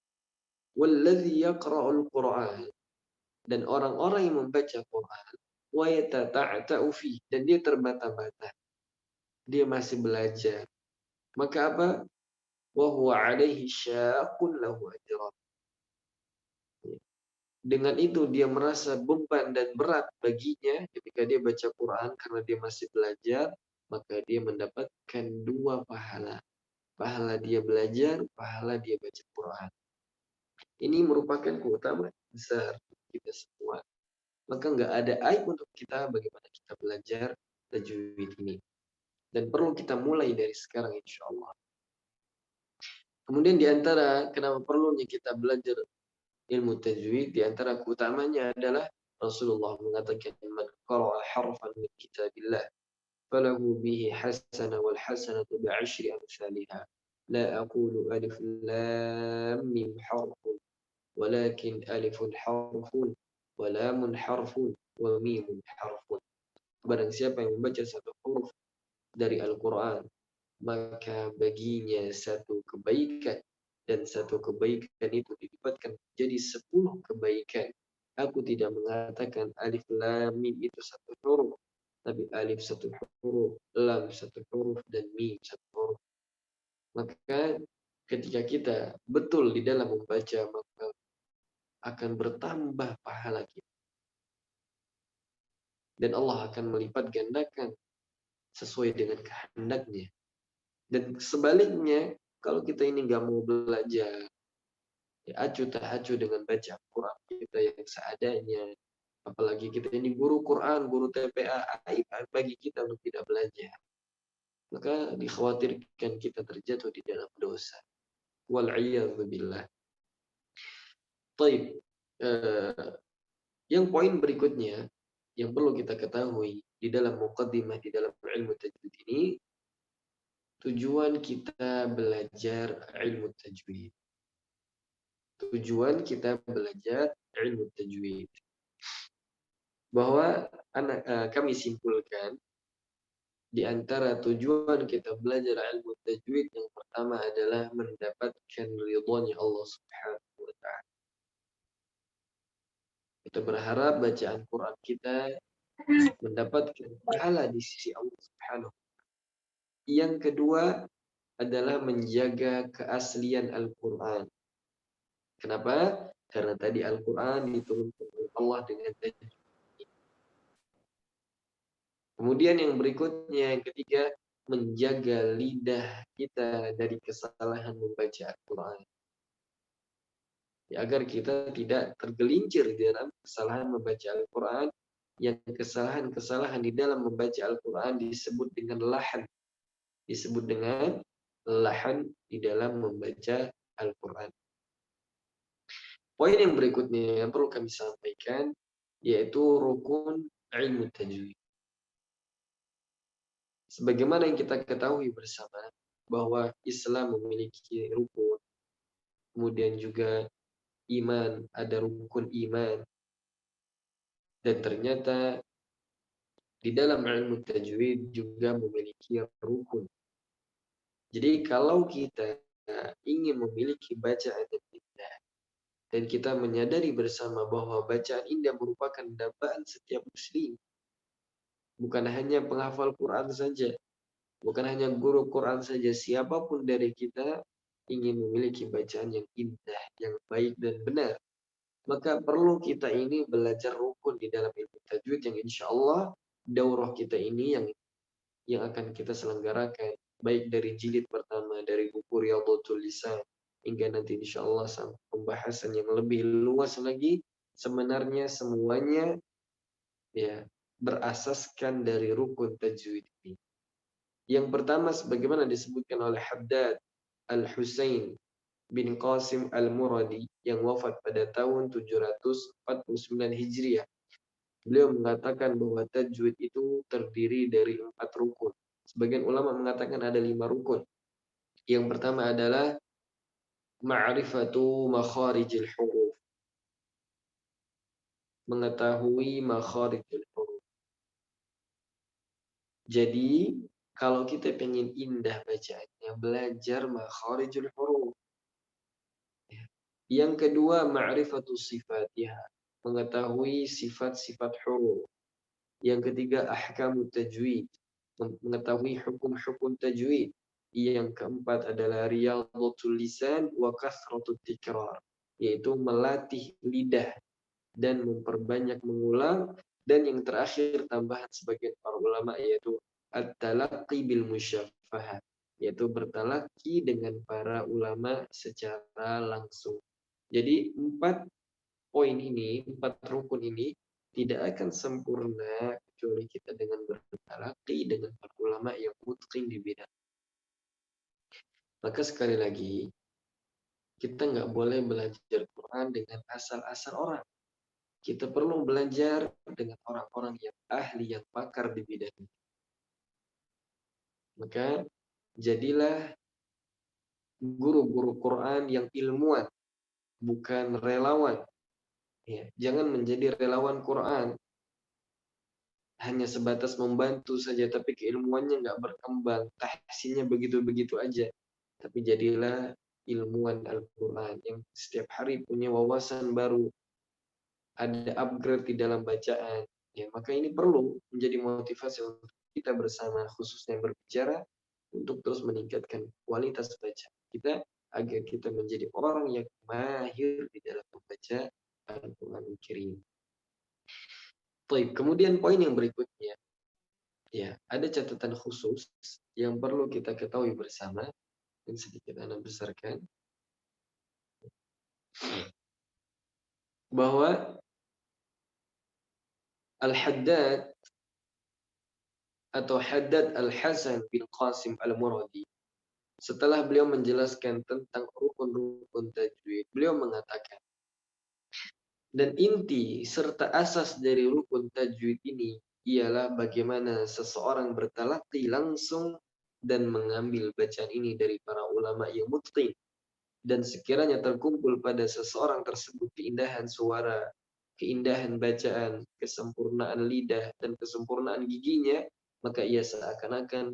Walladzi yaqra'ul Qur'an, dan orang-orang yang membaca Quran, wa yatata'ta'u fi, dan dia terbata-bata. Dia masih belajar. Maka apa? Wa huwa 'alaihi syaqqun lahu ajran. Dengan itu dia merasa beban dan berat baginya ketika dia baca Quran karena dia masih belajar, maka dia mendapatkan 2 pahala. Pahala dia belajar, pahala dia baca Quran. Ini merupakan keutamaan besar kita semua. Maka nggak ada aib untuk kita bagaimana kita belajar tajwid ini. Dan perlu kita mulai dari sekarang insya Allah. Kemudian di antara kenapa perlunya kita belajar ilmu tajwid, di antara keutamanya adalah Rasulullah mengatakan man qara'a harfan min kitabillah falahu bihi hasanah wal hasanatu bi'ashri amsalha. La aqulu alif lam mim harfun walakin alifun harfun wa lamun harfun wa mimun harfun. Barang siapa yang membaca satu huruf dari Al-Quran, maka baginya satu kebaikan, dan satu kebaikan itu dilipatkan menjadi 10 kebaikan. Aku tidak mengatakan alif lam mim itu satu huruf, tapi alif satu huruf, lam satu huruf, dan mim satu huruf. Maka ketika kita betul di dalam membaca, maka akan bertambah pahala kita. Dan Allah akan melipat gandakan sesuai dengan kehendaknya. Dan sebaliknya, kalau kita ini nggak mau belajar, ya acuh tak acuh dengan baca Quran kita yang seadanya, apalagi kita ini guru Quran, guru TPA, aib bagi kita untuk tidak belajar. Maka dikhawatirkan kita terjatuh di dalam dosa. Wal'iyadzubillah. Baik. Yang poin berikutnya yang perlu kita ketahui di dalam muqaddimah, di dalam ilmu tajwid ini, tujuan kita belajar ilmu tajwid. Tujuan kita belajar ilmu tajwid. Bahwa kami simpulkan di antara tujuan kita belajar ilmu tajwid yang pertama adalah mendapatkan ridhonya Allah Subhanahu wa taala. Kita berharap bacaan Quran kita mendapatkan pahala di sisi Allah Subhanahu. Yang kedua adalah menjaga keaslian Al-Quran. Kenapa? Karena tadi Al-Quran diturunkan oleh Allah dengan tajwid. Kemudian yang berikutnya, yang ketiga, menjaga lidah kita dari kesalahan membaca Al-Quran. Ya, agar kita tidak tergelincir di dalam kesalahan membaca Al-Quran, yang kesalahan-kesalahan di dalam membaca Al-Quran disebut dengan lahan. Disebut dengan lahan di dalam membaca Al-Quran. Poin yang berikutnya yang perlu kami sampaikan, yaitu rukun ilmu tajwid. Sebagaimana yang kita ketahui bersama, bahwa Islam memiliki rukun, kemudian juga iman, ada rukun iman, dan ternyata di dalam ilmu tajwid juga memiliki rukun. Jadi kalau kita ingin memiliki bacaan yang indah, dan kita menyadari bersama bahwa bacaan indah merupakan dambaan setiap muslim, bukan hanya penghafal Quran saja, bukan hanya guru Quran saja, siapapun dari kita ingin memiliki bacaan yang indah, yang baik dan benar, maka perlu kita ini belajar rukun di dalam ilmu tajwid yang insya Allah daurah kita ini yang akan kita selenggarakan, baik dari jilid pertama, dari buku Riyadhatul Lisan, hingga nanti insya Allah sampai pembahasan yang lebih luas lagi. Sebenarnya semuanya ya berasaskan dari rukun tajwid ini. Yang pertama sebagaimana disebutkan oleh Haddad Al-Husain bin Qasim Al-Muradi yang wafat pada tahun 749 Hijriah. Beliau mengatakan bahwa tajwid itu terdiri dari 4 rukun. Sebagian ulama mengatakan ada 5 rukun. Yang pertama adalah ma'rifatu makharijil huruf. Mengetahui makharijil huruf. Jadi kalau kita pengen indah bacaannya, belajar makharijul huruf. Yang kedua, ma'rifatus sifatiha, mengetahui sifat-sifat huruf. Yang ketiga, ahkamut tajwid, mengetahui hukum-hukum tajwid. Yang keempat adalah riyadhatul lisan wa kasratut tikrar, yaitu melatih lidah dan memperbanyak mengulang. Dan yang terakhir, tambahan sebagian para ulama, yaitu at-talaqqi bil musyafahat, yaitu bertalaki dengan para ulama secara langsung. Jadi 4 poin ini, 4 rukun ini tidak akan sempurna kecuali kita dengan bertalaki dengan para ulama yang mutqin di bidang. Maka sekali lagi, kita nggak boleh belajar Quran dengan asal-asal orang. Kita perlu belajar dengan orang-orang yang ahli, yang pakar di bidang ini. Maka jadilah guru-guru Quran yang ilmuwan, bukan relawan. Ya, jangan menjadi relawan Quran, hanya sebatas membantu saja, tapi keilmuannya nggak berkembang, tahsinnya begitu-begitu aja. Tapi jadilah ilmuwan Al-Quran yang setiap hari punya wawasan baru, ada upgrade di dalam bacaan. Ya, maka ini perlu menjadi motivasi untuk kita bersama, khususnya berbicara, untuk terus meningkatkan kualitas baca kita agar kita menjadi orang yang mahir di dalam membaca Al-Quran Al-Karim. Baik, kemudian poin yang berikutnya, ya, ada catatan khusus yang perlu kita ketahui bersama yang sedikit Anda besarkan, bahwa Al-Haddad atau Haddad Al-Hasan bin Qasim Al-Muradi, setelah beliau menjelaskan tentang rukun-rukun tajwid, beliau mengatakan, dan inti serta asas dari rukun tajwid ini ialah bagaimana seseorang bertalaqi langsung dan mengambil bacaan ini dari para ulama yang mutqin. Dan sekiranya terkumpul pada seseorang tersebut keindahan suara, keindahan bacaan, kesempurnaan lidah, dan kesempurnaan giginya, maka ia seakan-akan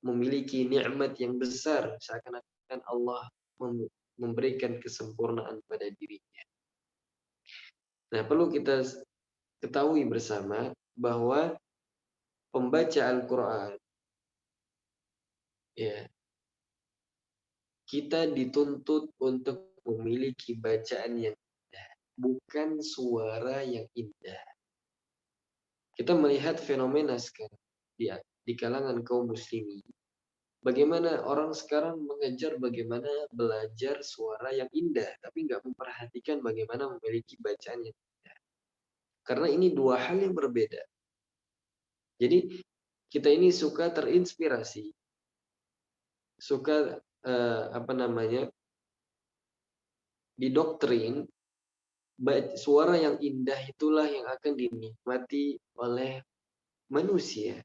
memiliki nikmat yang besar, seakan-akan Allah memberikan kesempurnaan pada dirinya. Nah, perlu kita ketahui bersama bahwa pembaca Al-Quran, ya, kita dituntut untuk memiliki bacaan yang indah, bukan suara yang indah. Kita melihat fenomena sekarang di kalangan kaum muslimin. Bagaimana orang sekarang mengejar bagaimana belajar suara yang indah, tapi nggak memperhatikan bagaimana memiliki bacaan yang indah. Karena ini dua hal yang berbeda. Jadi kita ini suka terinspirasi, suka didoktrin suara yang indah itulah yang akan dinikmati oleh manusia,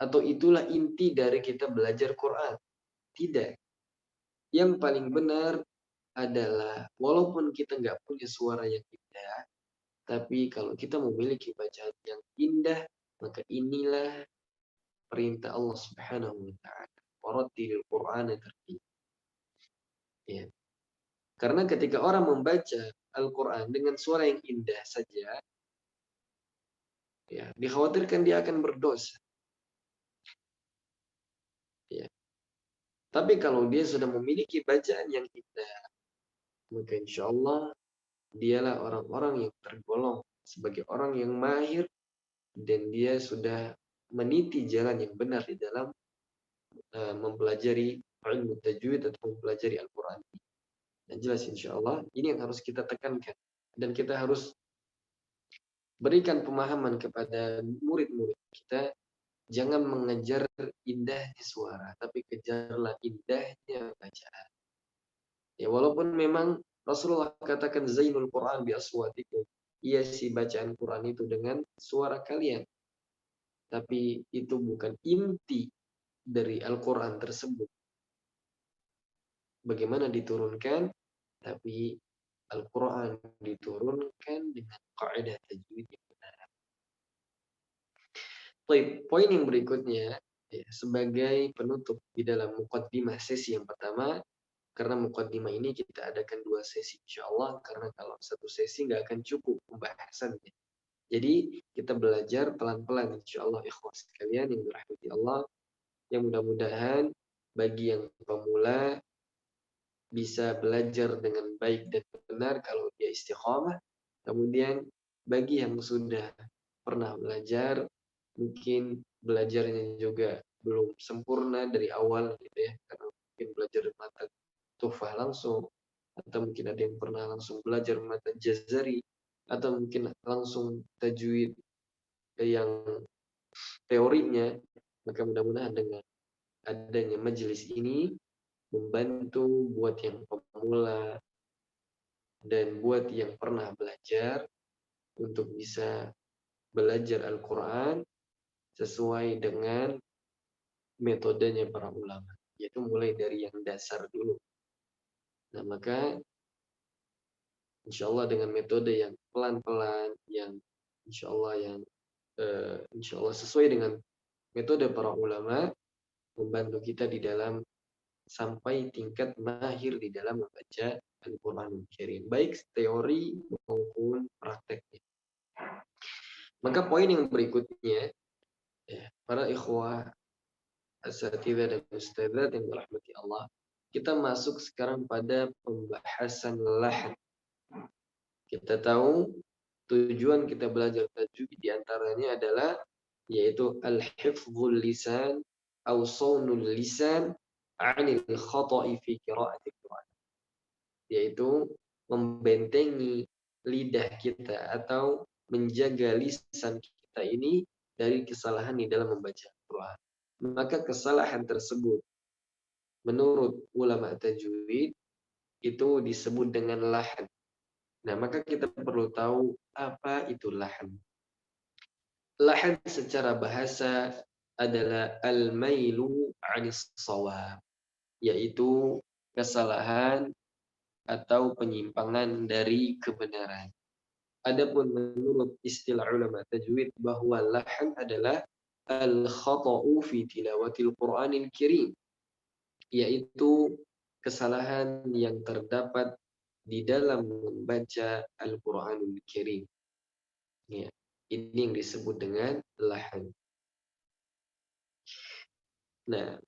atau itulah inti dari kita belajar Quran. Tidak. Yang paling benar adalah walaupun kita nggak punya suara yang indah, tapi kalau kita memiliki bacaan yang indah, maka inilah perintah Allah Subhanahu wa taala. Warattilil Qur'ana tartila. Ya. Karena ketika orang membaca Al-Quran dengan suara yang indah saja, ya, dikhawatirkan dia akan berdosa. Ya. Tapi kalau dia sudah memiliki bacaan yang indah, maka insya Allah dialah orang-orang yang tergolong sebagai orang yang mahir dan dia sudah meniti jalan yang benar di dalam mempelajari ilmu tajwid atau mempelajari Al-Quran. Dan jelas insya Allah ini yang harus kita tekankan dan kita harus berikan pemahaman kepada murid-murid kita. Jangan mengejar indahnya suara, tapi kejarlah indahnya bacaan. Ya, walaupun memang Rasulullah katakan zainul Quran bi aswatikum. Iya sih, bacaan Quran itu dengan suara kalian. Tapi itu bukan inti dari Al-Quran tersebut. Bagaimana diturunkan, tapi Al-Quran diturunkan dengan kaidah tajwid yang benar. Baik, poin yang berikutnya ya, sebagai penutup di dalam muqaddimah sesi yang pertama, karena muqaddimah ini kita adakan 2 sesi insyaallah, karena kalau satu sesi nggak akan cukup pembahasannya. Jadi kita belajar pelan-pelan insyaallah ikhwah sekalian yang dirahmati Allah, yang mudah-mudahan bagi yang pemula bisa belajar dengan baik dan benar kalau dia istiqamah. Kemudian bagi yang sudah pernah belajar, mungkin belajarnya juga belum sempurna dari awal gitu ya, karena mungkin belajar mata tuhfah langsung, atau mungkin ada yang pernah langsung belajar mata jazari, atau mungkin langsung tajwid yang teorinya, maka mudah-mudahan dengan adanya majelis ini membantu buat yang pemula dan buat yang pernah belajar untuk bisa belajar Al-Quran sesuai dengan metodenya para ulama, yaitu mulai dari yang dasar dulu. Nah, maka insya Allah dengan metode yang pelan-pelan, yang insya Allah insya Allah sesuai dengan metode para ulama, membantu kita di dalam sampai tingkat mahir di dalam membaca Al-Quran Karim, baik teori maupun prakteknya. Maka poin yang berikutnya, ya, para ikhwah asatidzah dan ustadzat yang dirahmati Allah, kita masuk sekarang pada pembahasan lahan. Kita tahu tujuan kita belajar tajwid diantaranya adalah yaitu al-hifdzul lisan atau saunul lisan 'anil khata'i fi qira'atil Quran, yaitu membentengi lidah kita atau menjaga lisan kita ini dari kesalahan di dalam membaca Al-Quran. Maka kesalahan tersebut menurut ulama tajwid itu disebut dengan lahan. Nah, maka kita perlu tahu apa itu lahan. Lahan secara bahasa adalah al-mailu 'anis shawab, yaitu kesalahan atau penyimpangan dari kebenaran. Adapun menurut istilah ulama tajwid bahwa lahan adalah al-khata'u fi tilawatil Qur'anil Karim, yaitu kesalahan yang terdapat di dalam membaca Al-Qur'anul Karim. Ya, ini yang disebut dengan lahan. Nah,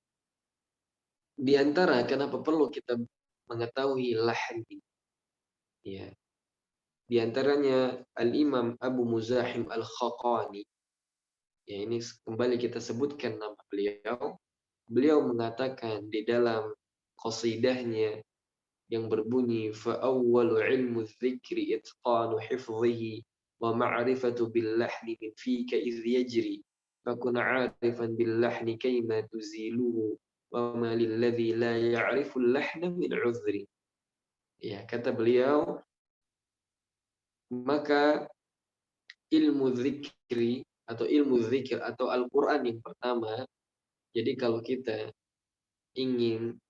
di antara kenapa perlu kita mengetahui lahan ini? Ya, di antaranya Al-Imam Abu Muzahim Al-Khaqani. Ya, ini kembali kita sebutkan nama beliau. Beliau mengatakan di dalam qasidahnya yang berbunyi fa'awwalu ilmu dzikri itqanu hifdhihi wa ma'rifatu bil lahni min fika idh yajri fakun 'arifan bil lahni kayma tuziluhu wa ma lil ladzi la ya'rifu al lahna min 'udhri. Ya, kata beliau, maka ilmu zikri atau ilmu zikir atau Al-Qur'an yang pertama, jadi kalau kita ingin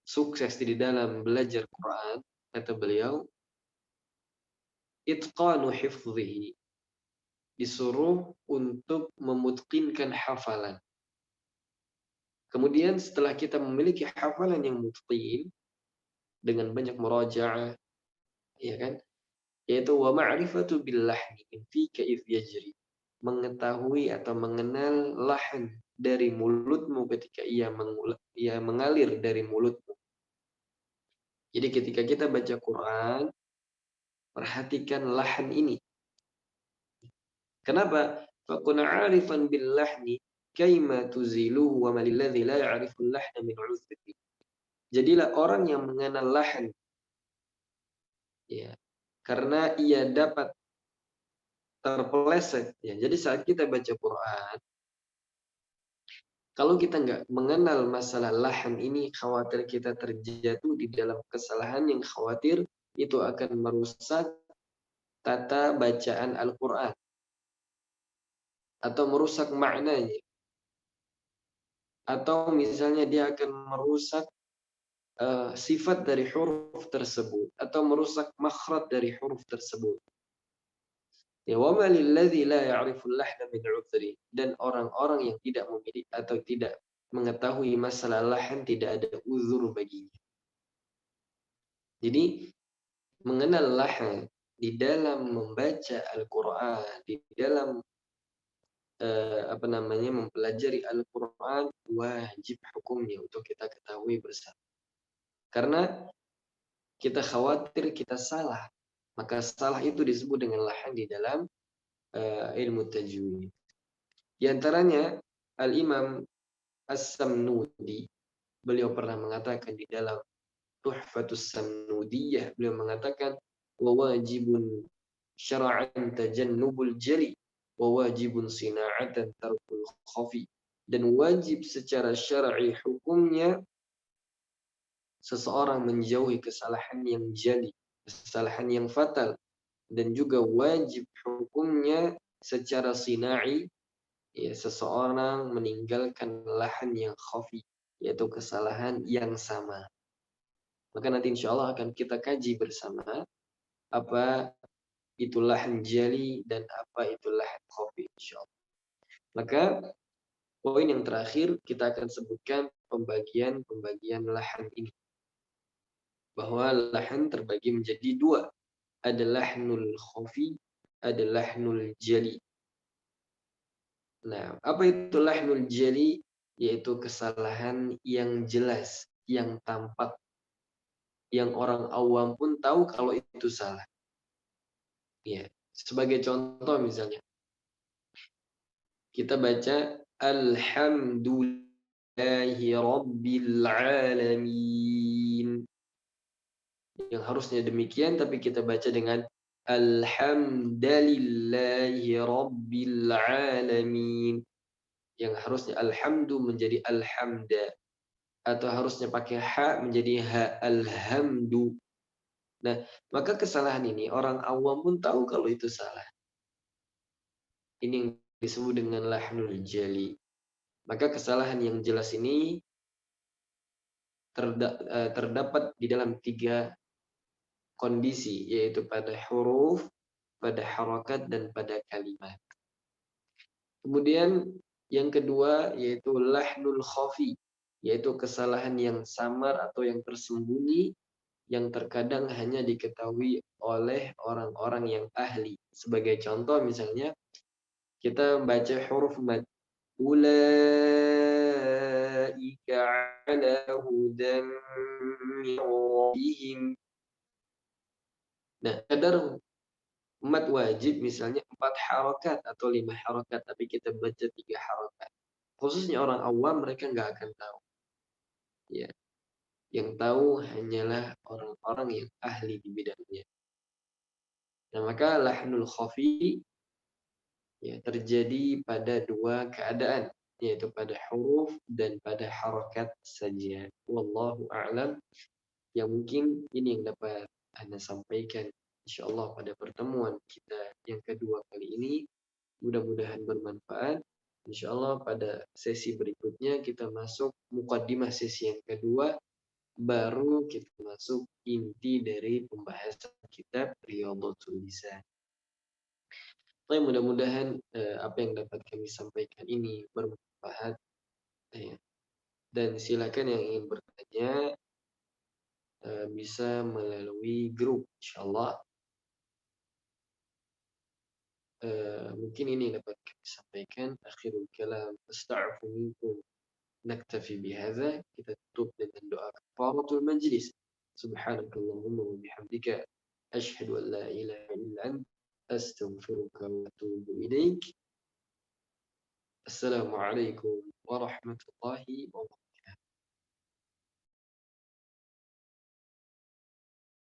sukses di dalam belajar Quran, kata beliau, itqanu hifdhihi, disuruh untuk memutqinkan hafalan. Kemudian setelah kita memiliki hafalan yang mutqin dengan banyak murajaah, ya kan? Yaitu wa ma'rifatu bil lahni fika idh yajri, mengetahui atau mengenal lahan dari mulutmu ketika ia mengalir dari mulutmu. Jadi ketika kita baca Quran, perhatikan lahan ini. Kenapa? Fakun 'arifan bil lahni kaima tuziluhu wa man alladhi la ya'rifu al-lahna min 'udhri. Jadilah orang yang mengenal lahan. Ya. Karena ia dapat terpeleset. Ya. Jadi saat kita baca Quran, kalau kita nggak mengenal masalah lahan ini, khawatir kita terjatuh di dalam kesalahan yang khawatir itu akan merusak tata bacaan Al-Quran atau merusak maknanya, atau misalnya dia akan merusak sifat dari huruf tersebut atau merusak makhraj dari huruf tersebut. Ya, wa ma lilladzi la ya'riful lahna min 'udhri, dan orang-orang yang tidak memiliki atau tidak mengetahui masalah lahan tidak ada uzur baginya. Jadi mengenal lahan di dalam membaca Al-Qur'an, di dalam mempelajari Al-Qur'an wajib hukumnya untuk kita ketahui bersama. Karena kita khawatir kita salah, maka salah itu disebut dengan lahan di dalam ilmu tajwid. Di antaranya Al-Imam As-Samnudi, beliau pernah mengatakan di dalam Tuhfatus Samnudiyah, beliau mengatakan wa wajibun syara'an tajannubul jali wa wajibun sina'atan tarkul khafi, dan wajib secara syar'i hukumnya seseorang menjauhi kesalahan yang jali, kesalahan yang fatal, dan juga wajib hukumnya secara sina'i, ya, seseorang meninggalkan lahan yang khafi, yaitu kesalahan yang sama. Maka nanti insya Allah akan kita kaji bersama apa itu lahan jali dan apa itu lahan khafi, insya Allah. Maka poin yang terakhir kita akan sebutkan pembagian lahan ini. Bahwa lahan terbagi menjadi dua. Ada lahnul khafi, ada lahnul jali. Nah, apa itu lahnul jali? Yaitu kesalahan yang jelas, yang tampak, yang orang awam pun tahu kalau itu salah. Ya, sebagai contoh misalnya, kita baca Alhamdulillahi Rabbil Alamin. Yang harusnya demikian, tapi kita baca dengan Alhamdulillahi Rabbil Alamin. Yang harusnya alhamdu menjadi alhamda, atau harusnya pakai ha menjadi ha alhamdu. Nah, maka kesalahan ini orang awam pun tahu kalau itu salah. Ini yang disebut dengan lahnul jali. Maka kesalahan yang jelas ini terdapat di dalam tiga kondisi, yaitu pada huruf, pada harakat, dan pada kalimat. Kemudian yang kedua yaitu lahnul khafi, yaitu kesalahan yang samar atau yang tersembunyi, yang terkadang hanya diketahui oleh orang-orang yang ahli. Sebagai contoh misalnya, kita baca huruf mad. Ulaika ala hudan min rabbihim. Nah, kadar mat wajib misalnya 4 harokat atau 5 harokat, tapi kita baca 3 harokat. Khususnya orang awam, mereka nggak akan tahu. Ya, yang tahu hanyalah orang-orang yang ahli di bidangnya. Nah, maka lahnul khafi ya terjadi pada dua keadaan, yaitu pada huruf dan pada harokat saja. Wallahu a'lam. Yang mungkin ini yang dapat Anda sampaikan insyaallah pada pertemuan kita yang kedua kali ini. Mudah-mudahan bermanfaat. Insyaallah pada sesi berikutnya kita masuk mukaddimah sesi yang kedua, baru kita masuk inti dari pembahasan kitab Riyadhatul Lisan. Tapi mudah-mudahan apa yang dapat kami sampaikan ini bermanfaat. Dan silakan yang ingin bertanya bisa melalui grup, insyaallah. Mungkin ini dapat kami sampaikan. Akhirul kalam, astagfiru minkum. Naktafi bihadza. Kita tutup dengan doa kafaratul majlis. Subhanakallahumma wa bihamdika asyhadu an la ilaha illa anta astaghfiruka wa atubu ilaik. Assalamualaikum warahmatullahi wabarakatuh.